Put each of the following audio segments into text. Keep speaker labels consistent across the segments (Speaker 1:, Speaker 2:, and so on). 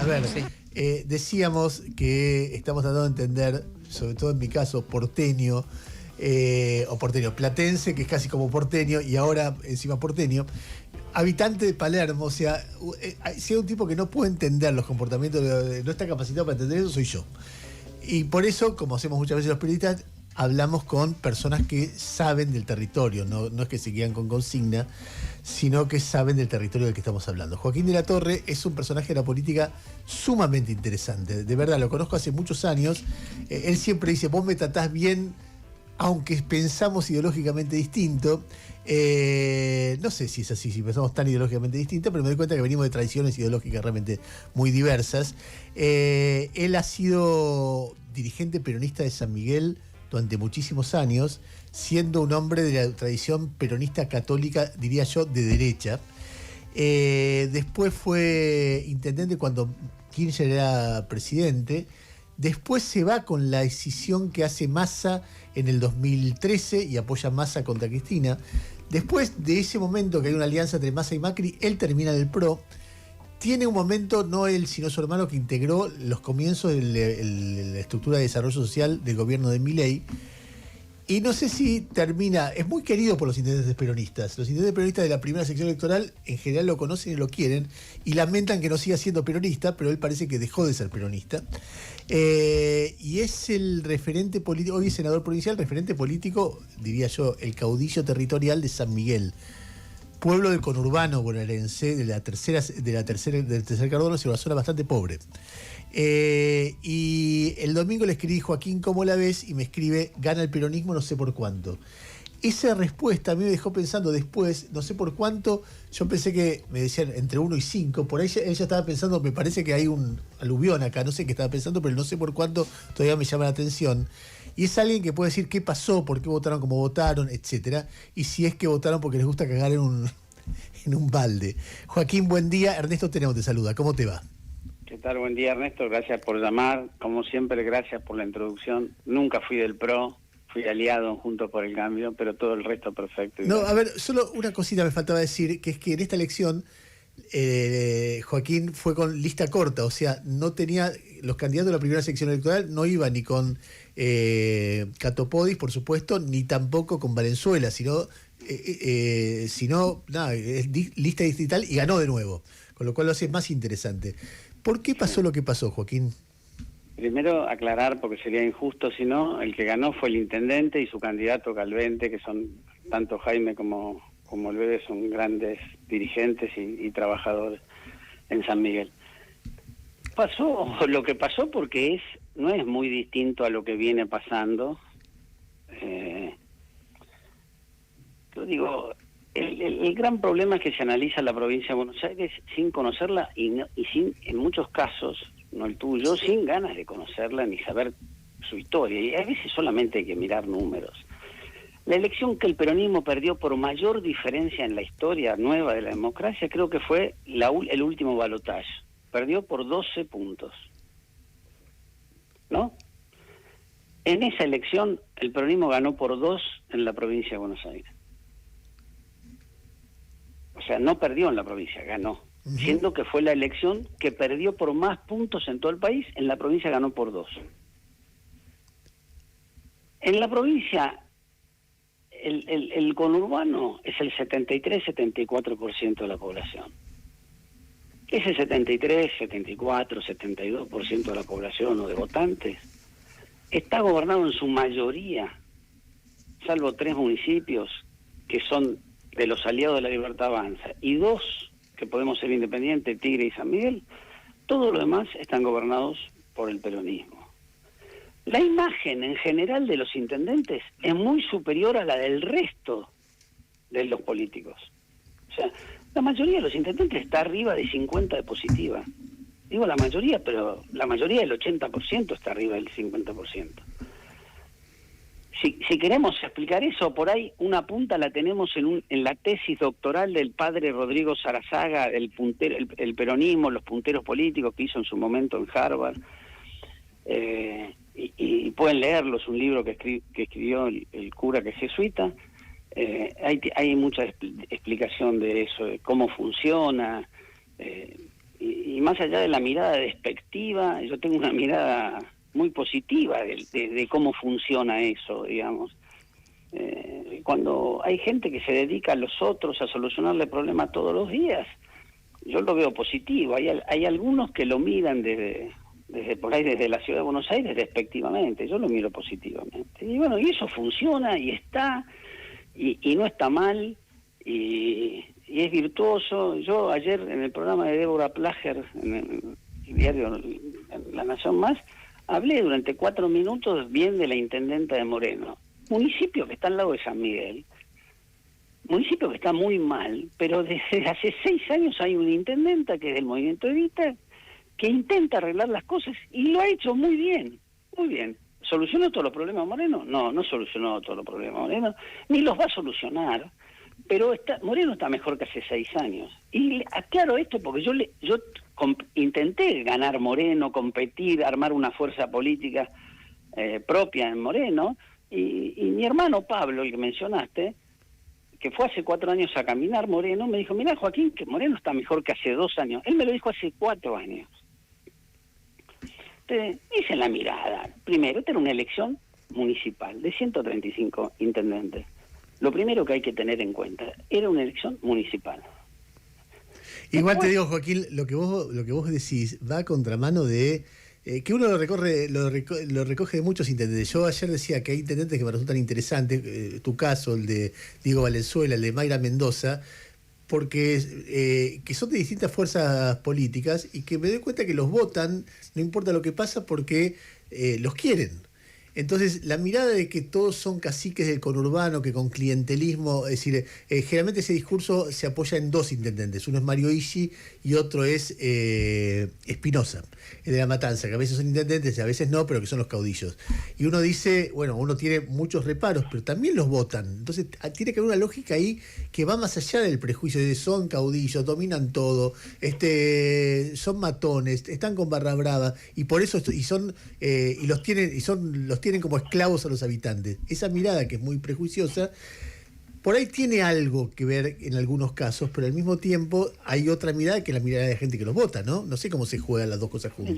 Speaker 1: A ver,
Speaker 2: Sí.
Speaker 1: decíamos que estamos tratando de entender, sobre todo en mi caso, porteño, o porteño platense, que es casi como porteño, y ahora encima porteño, habitante de Palermo, o sea, si hay un tipo que no puede entender los comportamientos, no está capacitado para entender eso, soy yo. Y por eso, como hacemos muchas veces los periodistas, hablamos con personas que saben del territorio, no es que se quedan con consigna, sino que saben del territorio del que estamos hablando. Joaquín de la Torre es un personaje de la política sumamente interesante. De verdad, lo conozco hace muchos años. Él siempre dice, vos me tratás bien, aunque pensamos ideológicamente distinto. No sé si es así, si pensamos tan ideológicamente distinto, pero me doy cuenta que venimos de tradiciones ideológicas realmente muy diversas. Él ha sido dirigente peronista de San Miguel durante muchísimos años, siendo un hombre de la tradición peronista católica, diría yo, de derecha. Después fue intendente cuando Kirchner era presidente. Después se va con la decisión que hace Massa en el 2013 y apoya Massa contra Cristina. Después de ese momento que hay una alianza entre Massa y Macri, él termina en el PRO. Tiene un momento, no él, sino su hermano, que integró los comienzos de la estructura de desarrollo social del gobierno de Milei. Y no sé si termina, es muy querido por los intendentes peronistas. Los intendentes peronistas de la primera sección electoral en general lo conocen y lo quieren y lamentan que no siga siendo peronista, pero él parece que dejó de ser peronista. Y es el referente político, hoy es senador provincial, referente político, diría yo, el caudillo territorial de San Miguel, pueblo del conurbano bonaerense, del tercer cordón, es una zona bastante pobre. Y el domingo le escribí, Joaquín, ¿cómo la ves? Y me escribe, gana el peronismo, no sé por cuánto. Esa respuesta a mí me dejó pensando después, no sé por cuánto, yo pensé que, me decían, entre 1 y 5, por ahí ella estaba pensando, me parece que hay un aluvión acá, no sé qué estaba pensando, pero no sé por cuánto todavía me llama la atención. Y es alguien que puede decir qué pasó, por qué votaron como votaron, etcétera, y si es que votaron porque les gusta cagar en un balde. Joaquín, buen día. Ernesto Tenemos te saluda. ¿Cómo te va?
Speaker 3: ¿Qué tal? Buen día, Ernesto. Gracias por llamar. Como siempre, gracias por la introducción. Nunca fui del PRO, fui aliado en Juntos por el Cambio, pero todo el resto perfecto.
Speaker 1: No, a ver, solo una cosita me faltaba decir, que es que en esta elección Joaquín fue con lista corta, o sea, no tenía, los candidatos de la primera sección electoral no iban ni con Catopodis, por supuesto, ni tampoco con Valenzuela, sino nada, es lista distrital y ganó de nuevo, con lo cual lo hace más interesante. ¿Por qué pasó lo que pasó, Joaquín?
Speaker 3: Primero aclarar, porque sería injusto si no, el que ganó fue el intendente y su candidato Calvente, que son tanto Jaime como el Bebe, son grandes dirigentes y trabajadores en San Miguel. Pasó lo que pasó porque no es muy distinto a lo que viene pasando. Yo digo, el gran problema es que se analiza la provincia de Buenos Aires sin conocerla y sin, en muchos casos, no el tuyo, sin ganas de conocerla ni saber su historia. Y a veces solamente hay que mirar números. La elección que el peronismo perdió por mayor diferencia en la historia nueva de la democracia creo que fue el último balotaje. Perdió por 12 puntos. ¿No? En esa elección el peronismo ganó por 2 en la provincia de Buenos Aires. O sea, no perdió en la provincia, ganó. Uh-huh. Siendo que fue la elección que perdió por más puntos en todo el país, en la provincia ganó por 2. En la provincia, el conurbano es el 73-74% de la población. Ese 73, 74, 72% de la población o de votantes está gobernado en su mayoría, salvo 3 municipios que son de los aliados de la Libertad Avanza, y 2 que podemos ser independientes, Tigre y San Miguel. Todos los demás están gobernados por el peronismo. La imagen en general de los intendentes es muy superior a la del resto de los políticos. O sea, la mayoría de los intendentes está arriba de 50 de positiva. Digo la mayoría, pero la mayoría del 80% está arriba del 50%. Si queremos explicar eso, por ahí una punta la tenemos en la tesis doctoral del padre Rodrigo Sarazaga, el peronismo, los punteros políticos que hizo en su momento en Harvard. Y pueden leerlo, es un libro que escribió el cura que es jesuita. Hay mucha explicación de eso, de cómo funciona, y más allá de la mirada despectiva, yo tengo una mirada muy positiva de cómo funciona eso, digamos. Cuando hay gente que se dedica a los otros, a solucionarle problemas todos los días, yo lo veo positivo. Hay algunos que lo miran desde por ahí, desde la ciudad de Buenos Aires, despectivamente. Yo lo miro positivamente. Y bueno, y eso funciona, y está, y no está mal, y es virtuoso. Yo ayer en el programa de Débora Plager, en el diario La Nación Más, hablé durante 4 minutos bien de la intendenta de Moreno, municipio que está al lado de San Miguel, municipio que está muy mal, pero desde hace 6 años hay una intendenta que es del Movimiento Evita, que intenta arreglar las cosas, y lo ha hecho muy bien, muy bien. ¿Solucionó todos los problemas Moreno? No solucionó todos los problemas Moreno, ni los va a solucionar, pero Moreno está mejor que hace 6 años. Y aclaro esto porque yo intenté ganar Moreno, competir, armar una fuerza política propia en Moreno, y mi hermano Pablo, el que mencionaste, que fue hace 4 años a caminar Moreno, me dijo: mirá, Joaquín, que Moreno está mejor que hace 2 años. Él me lo dijo hace 4 años. Entonces, esa es la mirada. Primero, esta era una elección municipal de 135 intendentes. Lo primero que hay que tener en cuenta, era una elección municipal.
Speaker 1: Igual te digo, Joaquín, lo que vos decís va a contramano de que uno lo recoge de muchos intendentes. Yo ayer decía que hay intendentes que me resultan interesantes, tu caso, el de Diego Valenzuela, el de Mayra Mendoza, porque que son de distintas fuerzas políticas y que me doy cuenta que los votan, no importa lo que pasa, porque los quieren. Entonces, la mirada de que todos son caciques del conurbano, que con clientelismo, es decir, generalmente ese discurso se apoya en 2 intendentes. Uno es Mario Ishi y otro es Espinosa, el de La Matanza, que a veces son intendentes y a veces no, pero que son los caudillos. Y uno dice, bueno, uno tiene muchos reparos, pero también los votan. Entonces, tiene que haber una lógica ahí que va más allá del prejuicio de son caudillos, dominan todo, son matones, están con barra brava, y por eso los tienen como esclavos a los habitantes. Esa mirada, que es muy prejuiciosa, por ahí tiene algo que ver en algunos casos, pero al mismo tiempo hay otra mirada, que es la mirada de gente que los vota, ¿no? No sé cómo se juegan las dos cosas juntas.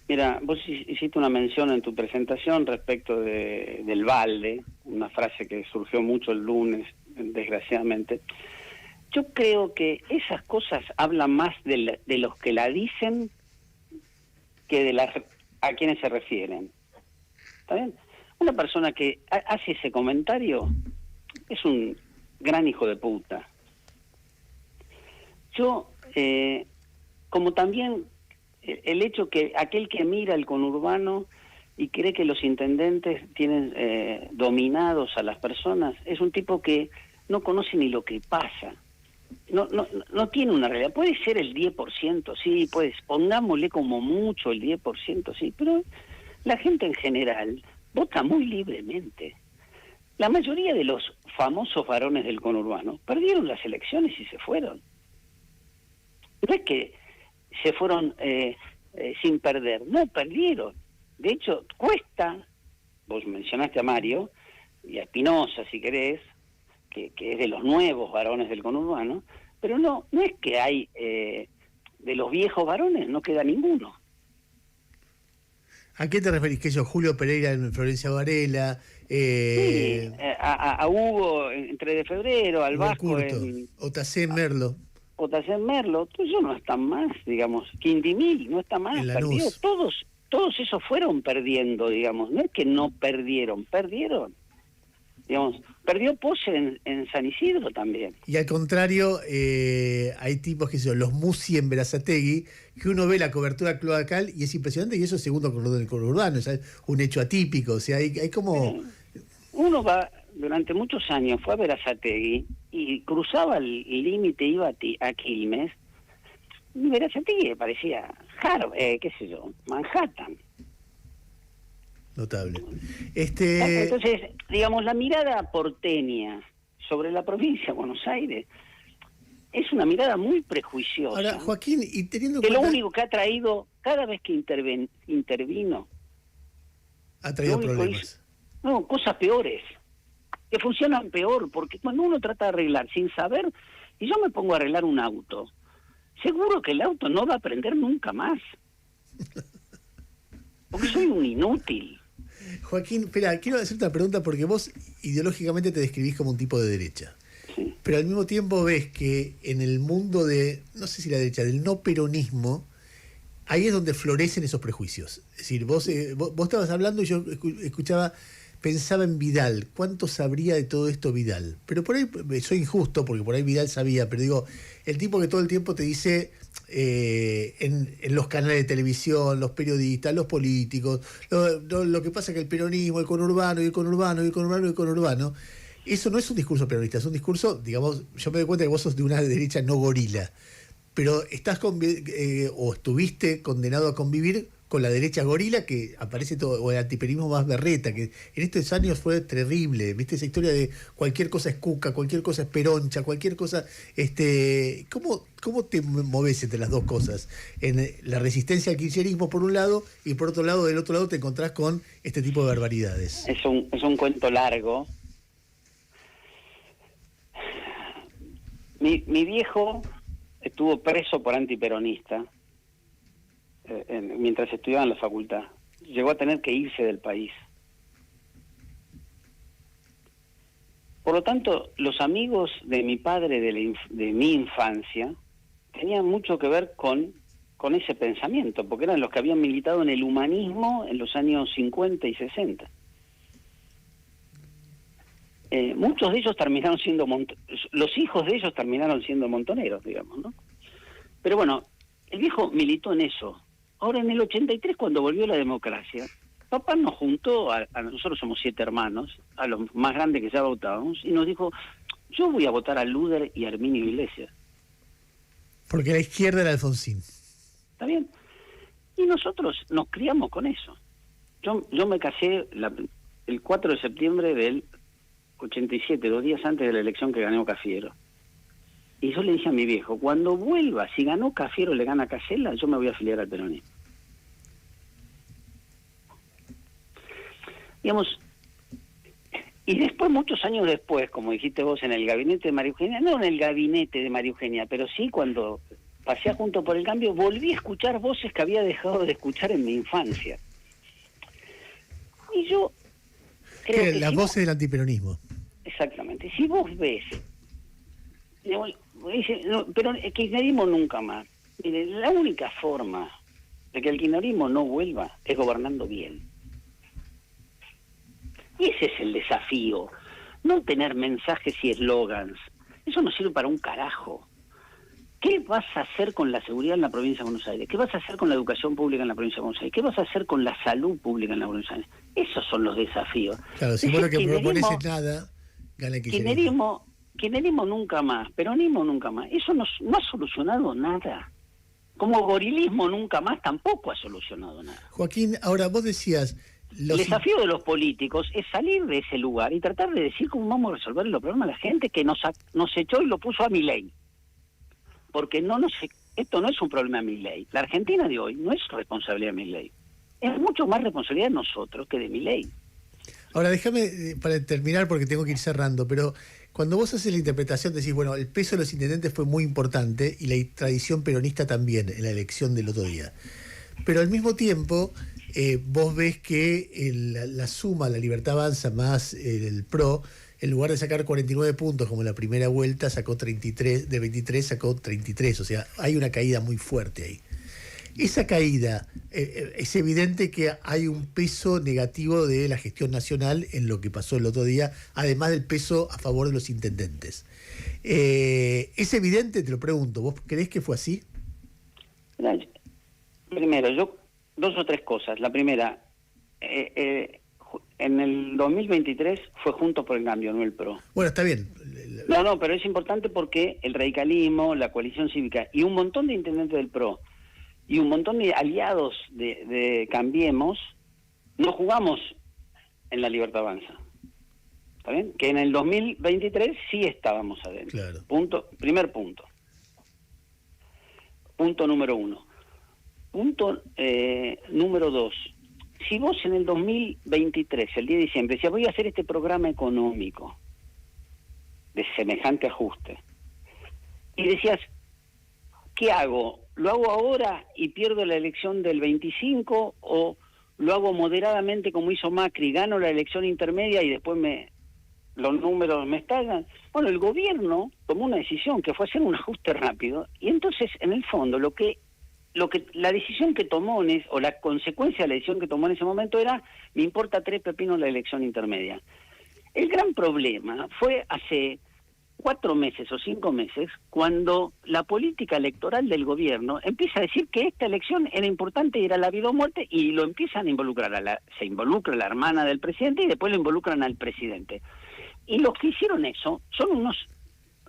Speaker 3: Mira, vos hiciste una mención en tu presentación respecto del balde, una frase que surgió mucho el lunes, desgraciadamente. Yo creo que esas cosas hablan más de los que la dicen que a quienes se refieren. ¿Está bien? Una persona que hace ese comentario es un gran hijo de puta. Yo, como también el hecho que aquel que mira el conurbano y cree que los intendentes tienen dominados a las personas, es un tipo que no conoce ni lo que pasa. No tiene una realidad. Puede ser el 10%, sí, pongámosle como mucho el 10%, sí, pero la gente en general vota muy libremente. La mayoría de los famosos varones del conurbano perdieron las elecciones y se fueron. No es que se fueron sin perder, no, perdieron. De hecho, cuesta, vos mencionaste a Mario y a Espinosa, si querés, que es de los nuevos varones del conurbano, pero no es que hay, de los viejos varones no queda ninguno.
Speaker 1: ¿A qué te referís? ¿Que yo, Julio Pereira en Florencia Varela?
Speaker 3: Sí, a Hugo en 3 de febrero, al Vasco en...
Speaker 1: Otacé Merlo.
Speaker 3: Otacé Merlo, todo eso no está más, digamos. Quindimil no está más, perdió. Todos esos fueron perdiendo, digamos. No es que no perdieron. Digamos, perdió Pose en San Isidro también.
Speaker 1: Y al contrario, hay tipos que son los Musi en Berazategui, que uno ve la cobertura cloacal y es impresionante, y eso es segundo cordón del conurbano, es un hecho atípico. O sea, hay como...
Speaker 3: Uno va, durante muchos años, fue a Berazategui y cruzaba el límite, iba a Quilmes, y Berazategui parecía qué sé yo, Manhattan.
Speaker 1: Notable.
Speaker 3: Entonces, digamos, la mirada porteña sobre la provincia de Buenos Aires es una mirada muy prejuiciosa.
Speaker 1: Ahora, Joaquín, y teniendo en
Speaker 3: cuenta...
Speaker 1: lo
Speaker 3: único que ha traído, cada vez que intervino...
Speaker 1: Ha traído problemas.
Speaker 3: Cosas peores, que funcionan peor, porque cuando uno trata de arreglar sin saber, Si yo me pongo a arreglar un auto, seguro que el auto no va a prender nunca más. Porque soy un inútil.
Speaker 1: Joaquín, espera, quiero hacerte una pregunta porque vos ideológicamente te describís como un tipo de derecha.
Speaker 3: Sí.
Speaker 1: Pero al mismo tiempo ves que en el mundo de, no sé si la derecha, del no peronismo, ahí es donde florecen esos prejuicios. Es decir, vos estabas hablando y yo escuchaba, pensaba en Vidal. ¿Cuánto sabría de todo esto Vidal? Pero por ahí soy injusto, porque por ahí Vidal sabía, pero digo, el tipo que todo el tiempo te dice en los canales de televisión, los periodistas, los políticos, lo que pasa es que el peronismo, el conurbano, y el conurbano, y el conurbano, y el conurbano, eso no es un discurso peronista, es un discurso, digamos, yo me doy cuenta que vos sos de una derecha no gorila, pero estás o estuviste condenado a convivir con la derecha gorila que aparece todo, o el antiperonismo más berreta, que en estos años fue terrible, viste esa historia de cualquier cosa es cuca, cualquier cosa es peroncha, cualquier cosa, ¿cómo te moves entre las dos cosas? En la resistencia al kirchnerismo por un lado, y por otro lado, del otro lado te encontrás con este tipo de barbaridades.
Speaker 3: Es un cuento largo. Mi viejo estuvo preso por antiperonista mientras estudiaba en la facultad. Llegó a tener que irse del país. Por lo tanto, los amigos de mi padre de mi infancia tenían mucho que ver con ese pensamiento, porque eran los que habían militado en el humanismo en los años 50 y 60. Muchos de ellos terminaron siendo los hijos de ellos terminaron siendo montoneros, digamos, ¿no? Pero bueno, el viejo militó en eso. Ahora, en el 83, cuando volvió la democracia, papá nos juntó, a nosotros somos 7 hermanos, a los más grandes que ya votábamos, y nos dijo, yo voy a votar a Luder y a Herminio Iglesias.
Speaker 1: Porque la izquierda era Alfonsín.
Speaker 3: ¿Está bien? Y nosotros nos criamos con eso. Yo me casé el 4 de septiembre del 87, 2 días antes de la elección que ganó Cafiero. Y yo le dije a mi viejo, cuando vuelva, si ganó Cafiero le gana Casella, yo me voy a afiliar al peronismo. Digamos, y después, muchos años después, como dijiste vos, en el gabinete de María Eugenia, no en el gabinete de María Eugenia, pero sí cuando pasé a Juntos por el Cambio, volví a escuchar voces que había dejado de escuchar en mi infancia. Y yo creo que
Speaker 1: las voces del antiperonismo.
Speaker 3: Exactamente. Si vos ves, pero el kirchnerismo nunca más. Mire, la única forma de que el kirchnerismo no vuelva es gobernando bien. Y ese es el desafío. No tener mensajes y eslogans. Eso no sirve para un carajo. ¿Qué vas a hacer con la seguridad en la provincia de Buenos Aires? ¿Qué vas a hacer con la educación pública en la provincia de Buenos Aires? ¿Qué vas a hacer con la salud pública en la provincia de Buenos Aires? Esos son los desafíos.
Speaker 1: Claro, si vos lo que propones es nada, gana el kirchnerismo.
Speaker 3: Kirchnerismo nunca más, peronismo nunca más. Eso no ha solucionado nada. Como gorilismo nunca más tampoco ha solucionado nada.
Speaker 1: Joaquín, ahora vos decías...
Speaker 3: El desafío de los políticos es salir de ese lugar y tratar de decir cómo vamos a resolver los problemas de la gente que nos echó y lo puso a Milei. Porque esto no es un problema de Milei. La Argentina de hoy no es responsabilidad de Milei. Es mucho más responsabilidad de nosotros que de Milei.
Speaker 1: Ahora, déjame, para terminar, porque tengo que ir cerrando, pero cuando vos haces la interpretación decís, bueno, el peso de los intendentes fue muy importante y la tradición peronista también en la elección del otro día. Pero al mismo tiempo, vos ves que la suma, la Libertad Avanza más el PRO, en lugar de sacar 49 puntos como en la primera vuelta, sacó 33, de 23 sacó 33, o sea, hay una caída muy fuerte ahí. Esa caída, es evidente que hay un peso negativo de la gestión nacional en lo que pasó el otro día, además del peso a favor de los intendentes. ¿Es evidente? Te lo pregunto. ¿Vos creés que fue así?
Speaker 3: Primero, 2 o 3 cosas. La primera, en el 2023 fue Juntos por el Cambio, no el PRO.
Speaker 1: Bueno, está bien.
Speaker 3: No, pero es importante porque el radicalismo, la coalición cívica y un montón de intendentes del PRO y un montón de aliados de Cambiemos, no jugamos en la Libertad Avanza. ¿Está bien? Que en el 2023 sí estábamos adentro.
Speaker 1: Claro.
Speaker 3: Primer punto. Punto número 1. Punto número 2. Si vos en el 2023, el 10 de diciembre, decías, voy a hacer este programa económico de semejante ajuste, y decías, ¿qué hago? ¿Lo hago ahora y pierdo la elección del 25 o lo hago moderadamente como hizo Macri, gano la elección intermedia y después los números me estallan? Bueno, el gobierno tomó una decisión que fue hacer un ajuste rápido y entonces, en el fondo, la decisión que tomó, o la consecuencia de la decisión que tomó en ese momento era, me importa 3 pepinos la elección intermedia. El gran problema fue hace 4 meses o 5 meses, cuando la política electoral del gobierno empieza a decir que esta elección era importante y era la vida o muerte, y lo empiezan a involucrar, se involucra la hermana del presidente y después lo involucran al presidente. Y los que hicieron eso son unos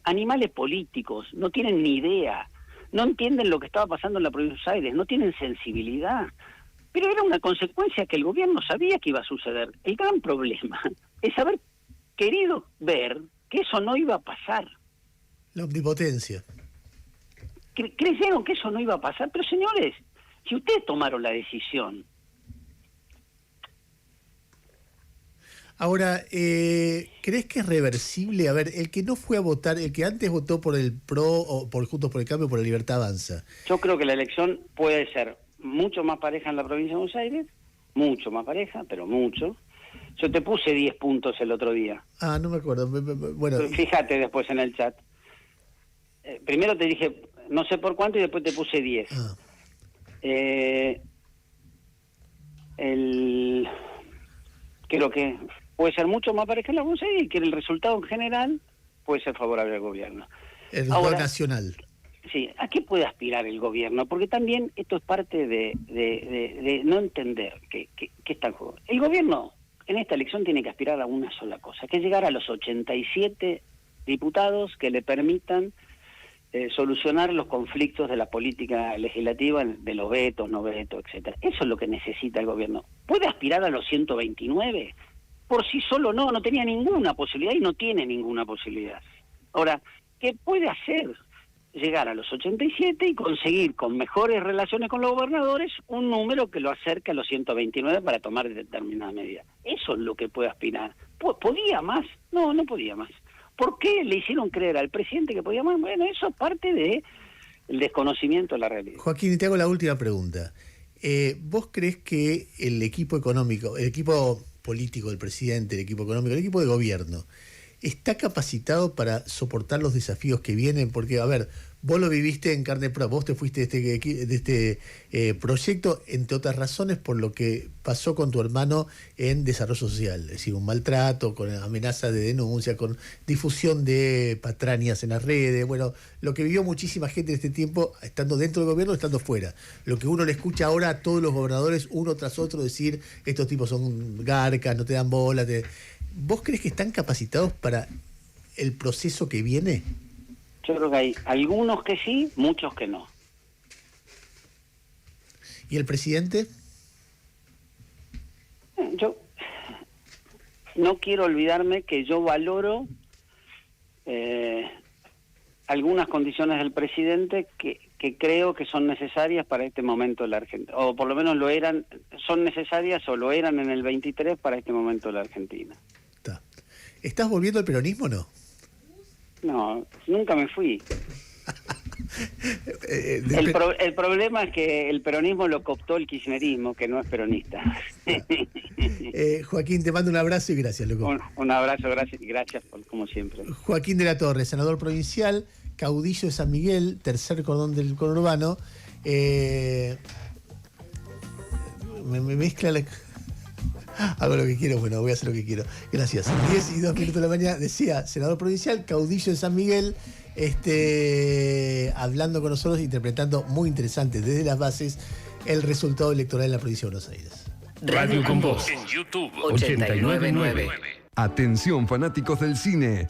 Speaker 3: animales políticos, no tienen ni idea, no entienden lo que estaba pasando en la provincia de Buenos Aires, no tienen sensibilidad. Pero era una consecuencia que el gobierno sabía que iba a suceder. El gran problema es haber querido ver que eso no iba a pasar.
Speaker 1: La omnipotencia.
Speaker 3: Creyeron que eso no iba a pasar, pero señores, si ustedes tomaron la decisión.
Speaker 1: Ahora, ¿crees que es reversible? A ver, el que no fue a votar, el que antes votó por el PRO o por Juntos por el Cambio, por la Libertad Avanza.
Speaker 3: Yo creo que la elección puede ser mucho más pareja en la provincia de Buenos Aires, mucho más pareja, pero mucho. Yo te puse 10 puntos el otro día.
Speaker 1: Ah, no me acuerdo. Bueno,
Speaker 3: fíjate después en el chat. Primero te dije no sé por cuánto y después te puse 10.
Speaker 1: Ah.
Speaker 3: Creo que puede ser mucho más pareja en la Buenos Aires y que el resultado en general puede ser favorable al gobierno.
Speaker 1: El resultado nacional.
Speaker 3: Sí, ¿a qué puede aspirar el gobierno? Porque también esto es parte de no entender que está en juego. El gobierno en esta elección tiene que aspirar a una sola cosa, que es llegar a los 87 diputados que le permitan solucionar los conflictos de la política legislativa, de los vetos, no vetos, etcétera. Eso es lo que necesita el gobierno. ¿Puede aspirar a los 129? Por sí solo no tenía ninguna posibilidad y no tiene ninguna posibilidad. Ahora, ¿qué puede hacer? Llegar a los 87 y conseguir con mejores relaciones con los gobernadores un número que lo acerque a los 129 para tomar determinada medida. Eso es lo que puede aspirar. ¿Podía más? No podía más. ¿Por qué le hicieron creer al presidente que podía más? Bueno, eso es parte del desconocimiento de la realidad.
Speaker 1: Joaquín, te hago la última pregunta. ¿Vos crees que el equipo económico, el equipo político del presidente, el equipo económico, el equipo de gobierno, está capacitado para soportar los desafíos que vienen? Porque, a ver, vos lo viviste en carne propia, vos te fuiste de este proyecto, entre otras razones, por lo que pasó con tu hermano en desarrollo social, es decir, un maltrato, con amenaza de denuncia, con difusión de patrañas en las redes, bueno, lo que vivió muchísima gente en este tiempo, estando dentro del gobierno, estando fuera. Lo que uno le escucha ahora a todos los gobernadores, uno tras otro, decir, estos tipos son garcas, no te dan bola, ¿Vos crees que están capacitados para el proceso que viene?
Speaker 3: Yo creo que hay algunos que sí, muchos que no.
Speaker 1: ¿Y el presidente?
Speaker 3: Yo no quiero olvidarme que yo valoro algunas condiciones del presidente que creo que son necesarias para este momento de la Argentina, o por lo menos son necesarias o lo eran en el 23 para este momento de la Argentina.
Speaker 1: ¿Estás volviendo al peronismo o no?
Speaker 3: No, nunca me fui. El problema es que el peronismo lo cooptó el kirchnerismo, que no es peronista.
Speaker 1: Joaquín, te mando un abrazo y gracias, loco.
Speaker 3: Un abrazo, gracias como siempre.
Speaker 1: Joaquín de la Torre, senador provincial, caudillo de San Miguel, tercer cordón del conurbano. Me mezcla la... Hago lo que quiero, bueno, voy a hacer lo que quiero. Gracias. 10:02 de la mañana, decía, senador provincial, caudillo de San Miguel, hablando con nosotros, interpretando muy interesante desde las bases el resultado electoral en la provincia de Buenos Aires.
Speaker 2: Radio con Voz en YouTube 899.
Speaker 4: Atención fanáticos del cine.